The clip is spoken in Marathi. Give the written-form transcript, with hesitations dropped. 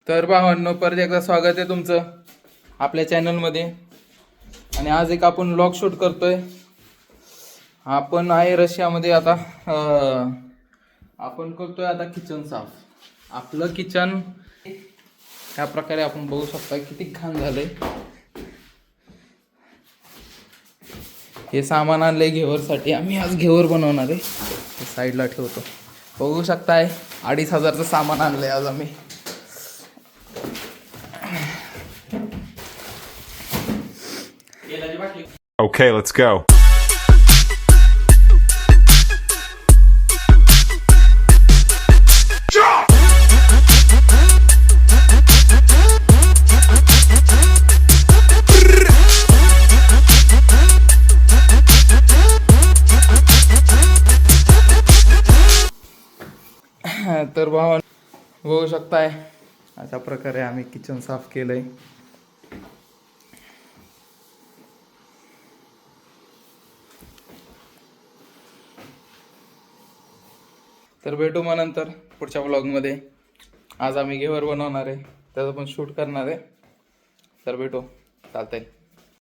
तर भावांनो, परत एकदा स्वागत आहे तुमचं आपल्या चॅनलमध्ये. आणि आज एक आपण व्लॉग शूट करतोय. आपण आहे रशियामध्ये. आता आपण करतोय आता किचन साफ. आपलं किचन ह्या प्रकारे आपण बघू शकता किती घाण झालंय. हे सामान आणलंय घेवरसाठी. आम्ही आज घेवर बनवणार आहे. साईडला ठेवतो. बघू शकताय 2500चं सामान आणलंय आज आम्ही. Okay, let's go. तर भावा बघू शकताय अशा प्रकारे आम्ही किचन साफ केलंय. तर भेटू मग नंतर पुढच्या व्लॉगमध्ये. आज आम्ही घेवर बनवणार आहे, त्याचं पण शूट करणार आहे. तर भेटू. चालतंय.